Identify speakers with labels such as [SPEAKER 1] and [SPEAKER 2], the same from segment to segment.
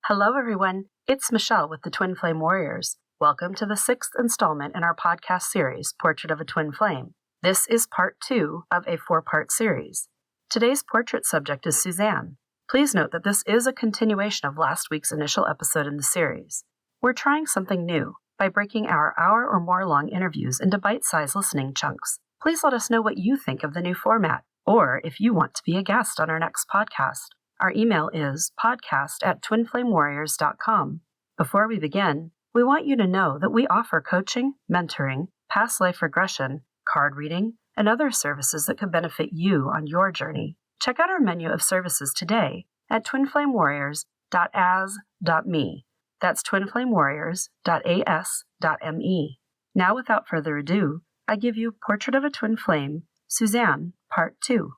[SPEAKER 1] Hello, everyone. It's Michelle with the Twin Flame Warriors. Welcome to the 6th installment in our podcast series, Portrait of a Twin Flame. This is part 2 of a 4-part series. Today's portrait subject is Suzanne. Please note that this is a continuation of last week's initial episode in the series. We're trying something new by breaking our hour or more long interviews into bite-sized listening chunks. Please let us know what you think of the new format, or if you want to be a guest on our next podcast. Our email is podcast@twinflamewarriors.com. Before we begin, we want you to know that we offer coaching, mentoring, past life regression, card reading, and other services that could benefit you on your journey. Check out our menu of services today at twinflamewarriors.as.me. That's twinflamewarriors.as.me. Now, without further ado, I give you Portrait of a Twin Flame, Suzanne, Part 2.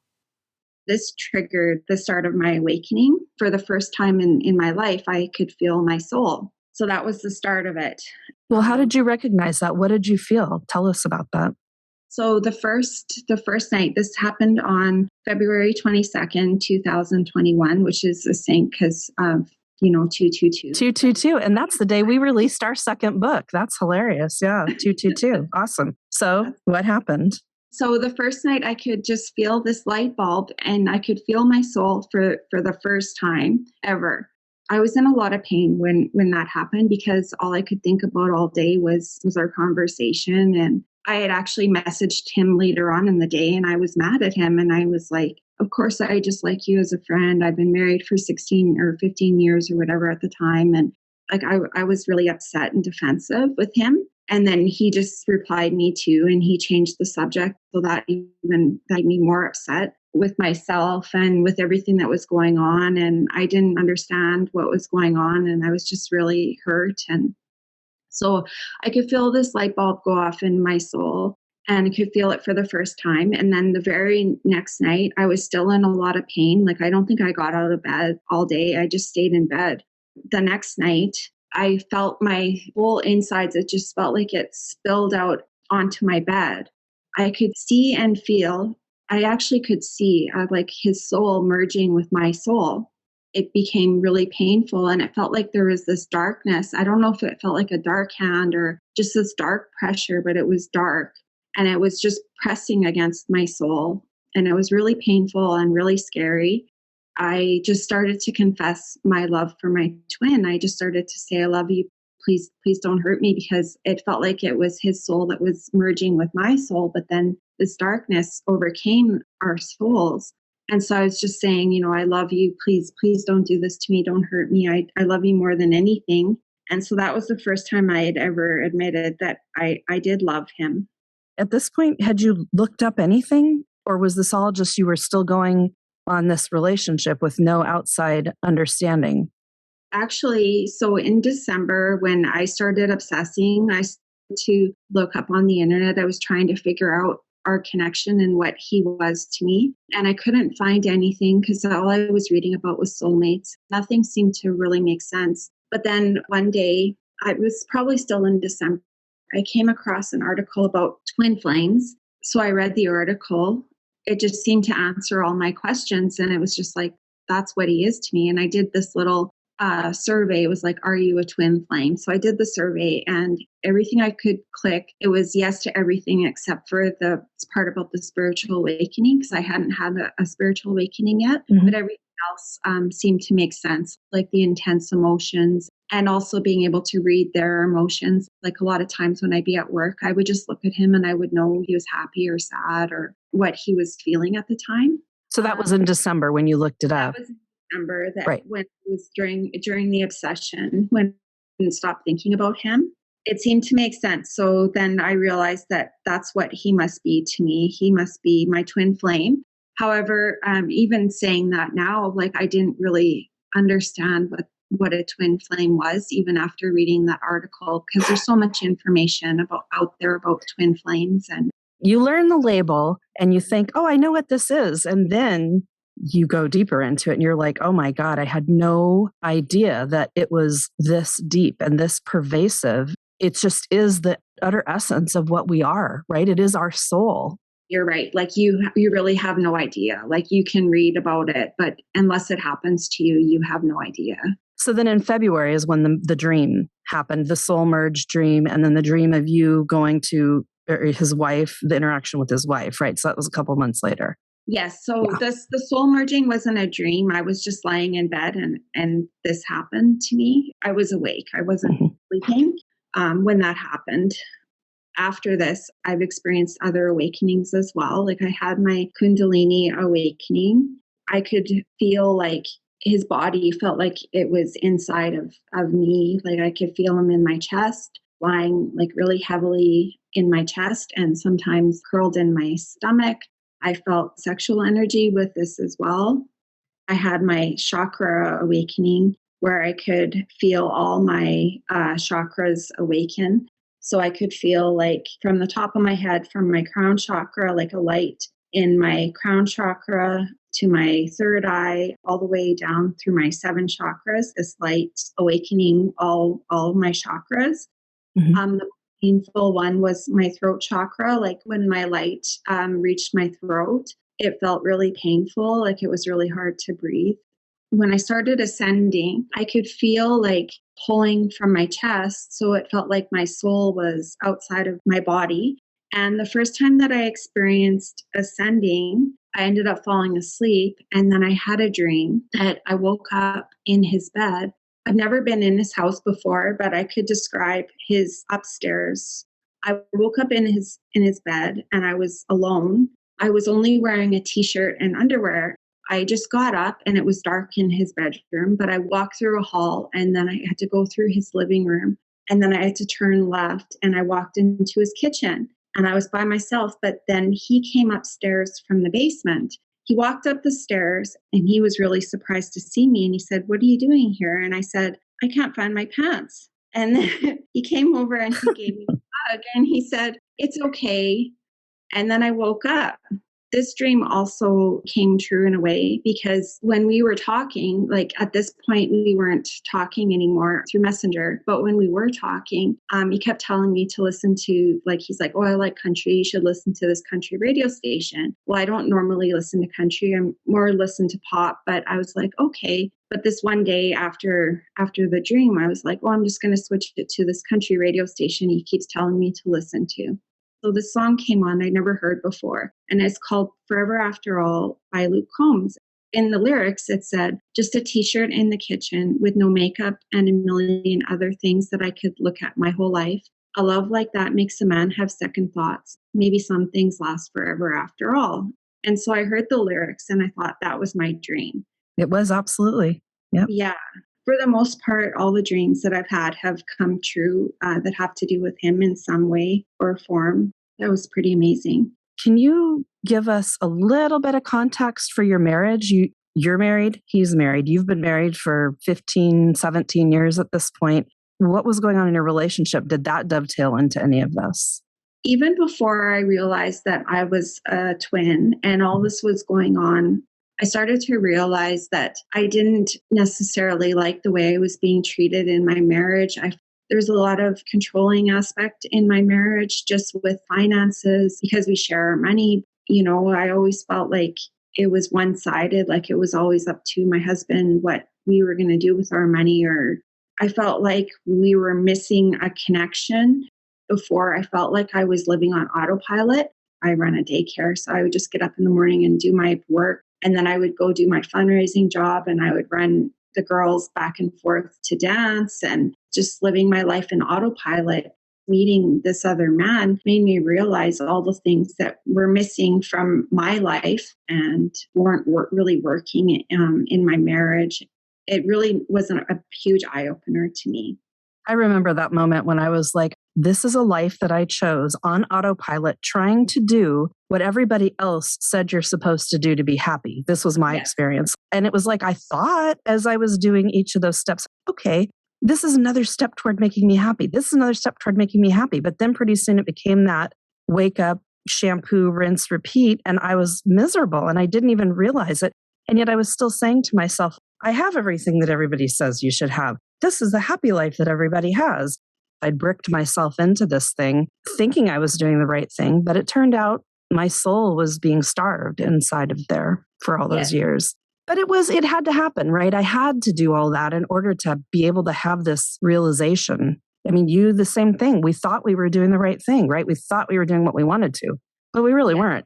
[SPEAKER 2] This triggered the start of my awakening. For the first time in my life, I could feel my soul. So that was the start of it.
[SPEAKER 1] Well, how did you recognize that? What did you feel? Tell us about that.
[SPEAKER 2] So the first night, this happened on February 22nd, 2021, which is the sync because of, 222.
[SPEAKER 1] 222. And that's the day we released our second book. That's hilarious. Yeah, 222. Awesome. So what happened?
[SPEAKER 2] So the first night I could just feel this light bulb and I could feel my soul for the first time ever. I was in a lot of pain when that happened because all I could think about all day was our conversation. And I had actually messaged him later on in the day and I was mad at him. And I was like, of course, I just like you as a friend. I've been married for 16 or 15 years or whatever at the time. And like I was really upset and defensive with him. And then he just replied me too, and he changed the subject. So that even made me more upset with myself and with everything that was going on. And I didn't understand what was going on. And I was just really hurt. And so I could feel this light bulb go off in my soul and I could feel it for the first time. And then the very next night, I was still in a lot of pain. Like, I don't think I got out of bed all day. I just stayed in bed. The next night, I felt my whole insides, it just felt like it spilled out onto my bed. I could see and feel, I actually could see like his soul merging with my soul. It became really painful and it felt like there was this darkness. I don't know if it felt like a dark hand or just this dark pressure, but it was dark and it was just pressing against my soul. And it was really painful and really scary. I just started to confess my love for my twin. I just started to say, I love you. Please don't hurt me, because it felt like it was his soul that was merging with my soul. But then this darkness overcame our souls. And so I was just saying, I love you. Please don't do this to me. Don't hurt me. I love you more than anything. And so that was the first time I had ever admitted that I did love him.
[SPEAKER 1] At this point, had you looked up anything, or was this all just you were still going on this relationship with no outside understanding?
[SPEAKER 2] Actually, so in December, when I started obsessing, I started to look up on the internet. I was trying to figure out our connection and what he was to me. And I couldn't find anything because all I was reading about was soulmates. Nothing seemed to really make sense. But then one day, I was probably still in December, I came across an article about twin flames. So I read the article. It just seemed to answer all my questions. And it was just like, that's what he is to me. And I did this little survey. It was like, are you a twin flame? So I did the survey and everything I could click, it was yes to everything except for the part about the spiritual awakening, because I hadn't had a spiritual awakening yet. Mm-hmm. But everything else seemed to make sense, like the intense emotions and also being able to read their emotions. Like a lot of times when I'd be at work, I would just look at him and I would know he was happy or sad or what he was feeling at the time.
[SPEAKER 1] So that was in December when you looked it up.
[SPEAKER 2] That was in December, that
[SPEAKER 1] right.
[SPEAKER 2] When it was during the obsession, when I didn't stop thinking about him, it seemed to make sense. So then I realized that that's what he must be to me. He must be my twin flame. However, even saying that now, like, I didn't really understand what a twin flame was, even after reading that article, because there's so much information out there about twin flames. And
[SPEAKER 1] you learn the label and you think, oh, I know what this is. And then you go deeper into it and you're like, oh my God, I had no idea that it was this deep and this pervasive. It just is the utter essence of what we are, right? It is our soul.
[SPEAKER 2] You're right. Like you really have no idea. Like you can read about it, but unless it happens to you, you have no idea.
[SPEAKER 1] So then in February is when the dream happened, the soul merge dream, and then the dream of you going to his wife, the interaction with his wife, right? So that was a couple months later.
[SPEAKER 2] Yes. So the soul merging wasn't a dream. I was just lying in bed and this happened to me. I was awake. I wasn't sleeping when that happened. After this, I've experienced other awakenings as well. Like I had my kundalini awakening. I could feel like his body felt like it was inside of me. Like I could feel him in my chest, lying like really heavily in my chest and sometimes curled in my stomach. I felt sexual energy with this as well. I had my chakra awakening where I could feel all my chakras awaken. So I could feel like from the top of my head, from my crown chakra, like a light in my crown chakra to my third eye, all the way down through my 7 chakras, this light awakening all of my chakras. The painful one was my throat chakra. Like when my light reached my throat, it felt really painful. Like it was really hard to breathe. When I started ascending, I could feel like pulling from my chest. So it felt like my soul was outside of my body. And the first time that I experienced ascending, I ended up falling asleep. And then I had a dream that I woke up in his bed. I've never been in his house before, but I could describe his upstairs. I woke up in his bed and I was alone. I was only wearing a t-shirt and underwear. I just got up and it was dark in his bedroom, but I walked through a hall and then I had to go through his living room and then I had to turn left and I walked into his kitchen and I was by myself. But then he came upstairs from the basement. He walked up the stairs and he was really surprised to see me. And he said, "What are you doing here?" And I said, "I can't find my pants." And then he came over and he gave me a hug and he said, "It's okay." And then I woke up. This dream also came true in a way because when we were talking, like at this point, we weren't talking anymore through Messenger. But when we were talking, he kept telling me to listen to, like, he's like, "Oh, I like country. You should listen to this country radio station." Well, I don't normally listen to country. I'm more listen to pop. But I was like, okay. But this one day after the dream, I was like, well, I'm just going to switch it to this country radio station he keeps telling me to listen to. So this song came on, I'd never heard before, and it's called Forever After All by Luke Combs. In the lyrics, it said, "Just a t-shirt in the kitchen with no makeup and a million other things that I could look at my whole life. A love like that makes a man have second thoughts. Maybe some things last forever after all." And so I heard the lyrics and I thought that was my dream.
[SPEAKER 1] It was, absolutely. Yep.
[SPEAKER 2] Yeah. For the most part, all the dreams that I've had have come true that have to do with him in some way or form. That was pretty amazing.
[SPEAKER 1] Can you give us a little bit of context for your marriage? You're married, he's married. You've been married for 15, 17 years at this point. What was going on in your relationship? Did that dovetail into any of this?
[SPEAKER 2] Even before I realized that I was a twin and all this was going on, I started to realize that I didn't necessarily like the way I was being treated in my marriage. There's a lot of controlling aspect in my marriage, just with finances, because we share our money. You know, I always felt like it was one-sided, like it was always up to my husband what we were going to do with our money, or I felt like we were missing a connection. Before, I felt like I was living on autopilot. I run a daycare, so I would just get up in the morning and do my work. And then I would go do my fundraising job and I would run the girls back and forth to dance and just living my life in autopilot. Meeting this other man made me realize all the things that were missing from my life and weren't really working in my marriage. It really wasn't a huge eye-opener to me.
[SPEAKER 1] I remember that moment when I was like, this is a life that I chose on autopilot, trying to do what everybody else said you're supposed to do to be happy. This was my experience. And it was like, I thought as I was doing each of those steps, okay, this is another step toward making me happy. This is another step toward making me happy. But then pretty soon it became that wake up, shampoo, rinse, repeat. And I was miserable and I didn't even realize it. And yet I was still saying to myself, I have everything that everybody says you should have. This is the happy life that everybody has. I'd bricked myself into this thing, thinking I was doing the right thing, but it turned out my soul was being starved inside of there for all those years. But it had to happen, right? I had to do all that in order to be able to have this realization. I mean, you, the same thing. We thought we were doing the right thing, right? We thought we were doing what we wanted to, but we really weren't.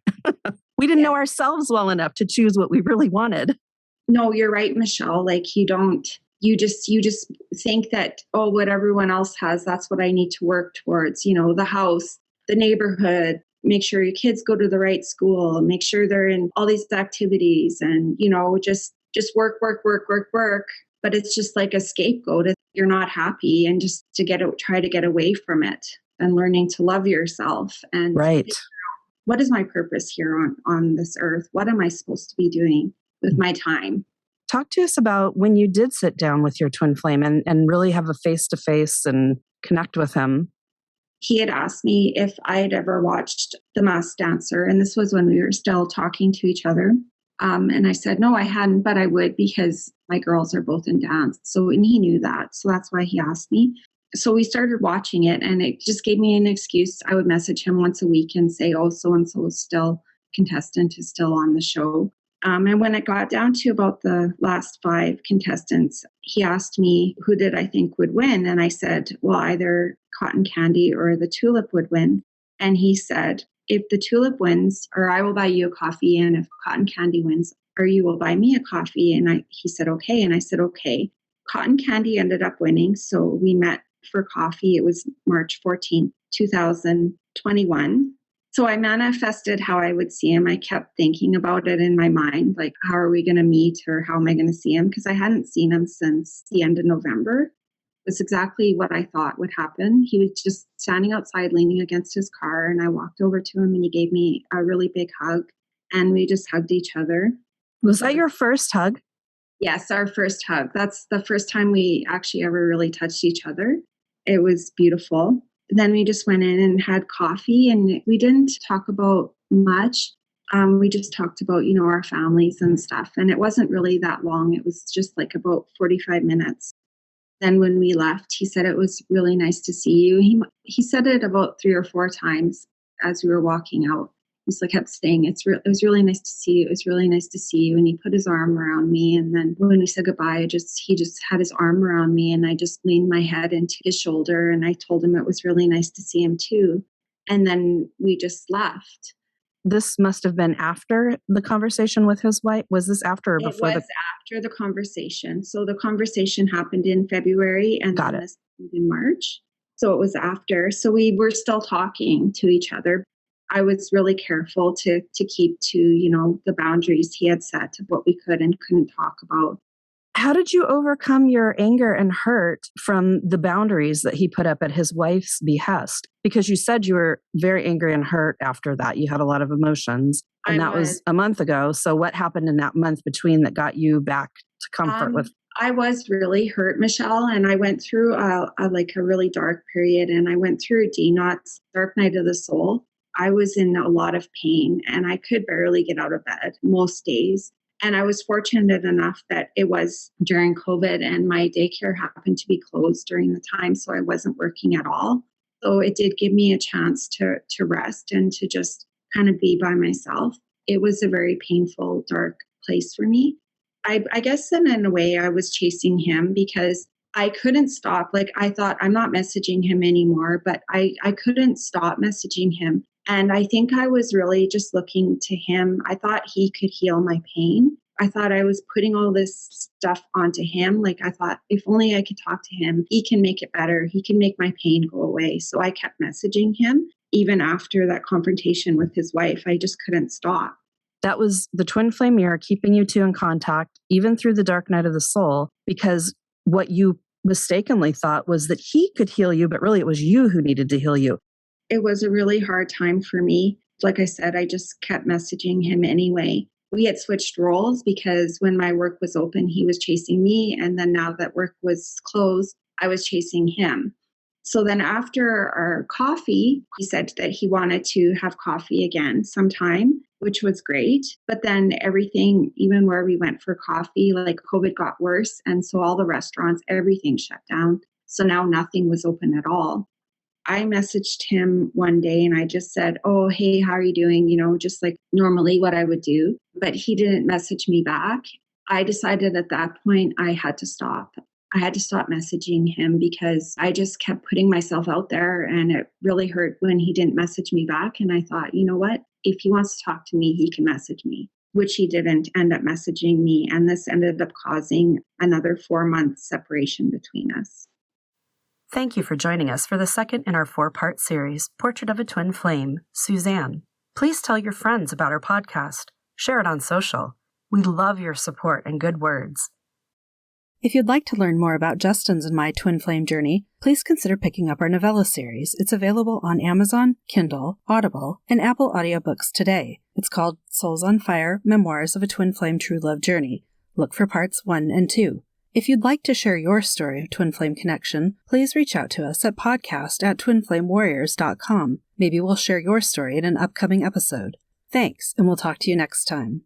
[SPEAKER 1] We didn't know ourselves well enough to choose what we really wanted.
[SPEAKER 2] No, you're right, Michelle. Like you just think that, oh, what everyone else has, that's what I need to work towards, the house, the neighborhood, make sure your kids go to the right school, make sure they're in all these activities and, just work, work, work, work, work. But it's just like a scapegoat if you're not happy, and just try to get away from it and learning to love yourself. And
[SPEAKER 1] right.
[SPEAKER 2] What is my purpose here on this earth? What am I supposed to be doing with my time?
[SPEAKER 1] Talk to us about when you did sit down with your twin flame and really have a face-to-face and connect with him.
[SPEAKER 2] He had asked me if I had ever watched The Masked Dancer, and this was when we were still talking to each other. And I said, no, I hadn't, but I would because my girls are both in dance. And he knew that. So that's why he asked me. So we started watching it, and it just gave me an excuse. I would message him once a week and say, oh, so-and-so is still contestant, is still on the show. And when it got down to about the last 5 contestants, he asked me who did I think would win. And I said, well, either Cotton Candy or the Tulip would win. And he said, if the Tulip wins, or I will buy you a coffee. And if Cotton Candy wins, or you will buy me a coffee. And he said, okay. And I said, okay. Cotton Candy ended up winning. So we met for coffee. It was March 14th, 2021. So I manifested how I would see him. I kept thinking about it in my mind, like, how are we going to meet, or how am I going to see him? Because I hadn't seen him since the end of November. It was exactly what I thought would happen. He was just standing outside, leaning against his car, and I walked over to him and he gave me a really big hug, and we just hugged each other.
[SPEAKER 1] Was that your first hug?
[SPEAKER 2] Yes, our first hug. That's the first time we actually ever really touched each other. It was beautiful. Then we just went in and had coffee, and we didn't talk about much. We just talked about, our families and stuff. And it wasn't really that long. It was just like about 45 minutes. Then when we left, he said, it was really nice to see you. He said it about 3 or 4 times as we were walking out. He kept saying, it was really nice to see you. It was really nice to see you. And he put his arm around me. And then when we said goodbye, he just had his arm around me, and I just leaned my head into his shoulder, and I told him it was really nice to see him too. And then we just left.
[SPEAKER 1] This must have been after the conversation with his wife. Was this after or before?
[SPEAKER 2] It was after the conversation. So the conversation happened in February, and then this happened in March. So it was after. So we were still talking to each other. I was really careful to keep to, the boundaries he had set of what we could and couldn't talk about.
[SPEAKER 1] How did you overcome your anger and hurt from the boundaries that he put up at his wife's behest? Because you said you were very angry and hurt after that. You had a lot of emotions, and that was a month ago. So what happened in that month between that got you back to comfort with?
[SPEAKER 2] I was really hurt, Michelle, and I went through a really dark period, and I went through DNOT's Dark Night of the Soul. I was in a lot of pain, and I could barely get out of bed most days. And I was fortunate enough that it was during COVID, and my daycare happened to be closed during the time, so I wasn't working at all. So it did give me a chance to rest and to just kind of be by myself. It was a very painful, dark place for me. I guess then in a way I was chasing him because I couldn't stop. I thought, I'm not messaging him anymore, but I couldn't stop messaging him. And I think I was really just looking to him. I thought he could heal my pain. I thought I was putting all this stuff onto him. I thought, if only I could talk to him, he can make it better. He can make my pain go away. So I kept messaging him. Even after that confrontation with his wife, I just couldn't stop.
[SPEAKER 1] That was the twin flame mirror keeping you two in contact, even through the dark night of the soul, because what you mistakenly thought was that he could heal you, but really it was you who needed to heal you.
[SPEAKER 2] It was a really hard time for me. Like I said, I just kept messaging him anyway. We had switched roles because when my work was open, he was chasing me. And then now that work was closed, I was chasing him. So then after our coffee, he said that he wanted to have coffee again sometime, which was great. But then everything, even where we went for coffee, COVID got worse. And so all the restaurants, everything shut down. So now nothing was open at all. I messaged him one day and I just said, oh, hey, how are you doing? Just like normally what I would do. But he didn't message me back. I decided at that point I had to stop. I had to stop messaging him because I just kept putting myself out there, and it really hurt when he didn't message me back. And I thought, you know what? If he wants to talk to me, he can message me, which he didn't end up messaging me. And this ended up causing another 4-month separation between us.
[SPEAKER 1] Thank you for joining us for the second in our 4-part series, Portrait of a Twin Flame, Suzanne. Please tell your friends about our podcast. Share it on social. We love your support and good words. If you'd like to learn more about Justin's and my twin flame journey, please consider picking up our novella series. It's available on Amazon, Kindle, Audible, and Apple audiobooks today. It's called Souls on Fire, Memoirs of a Twin Flame True Love Journey. Look for parts 1 and 2. If you'd like to share your story of twin flame connection, please reach out to us at podcast@twinflamewarriors.com. Maybe we'll share your story in an upcoming episode. Thanks, and we'll talk to you next time.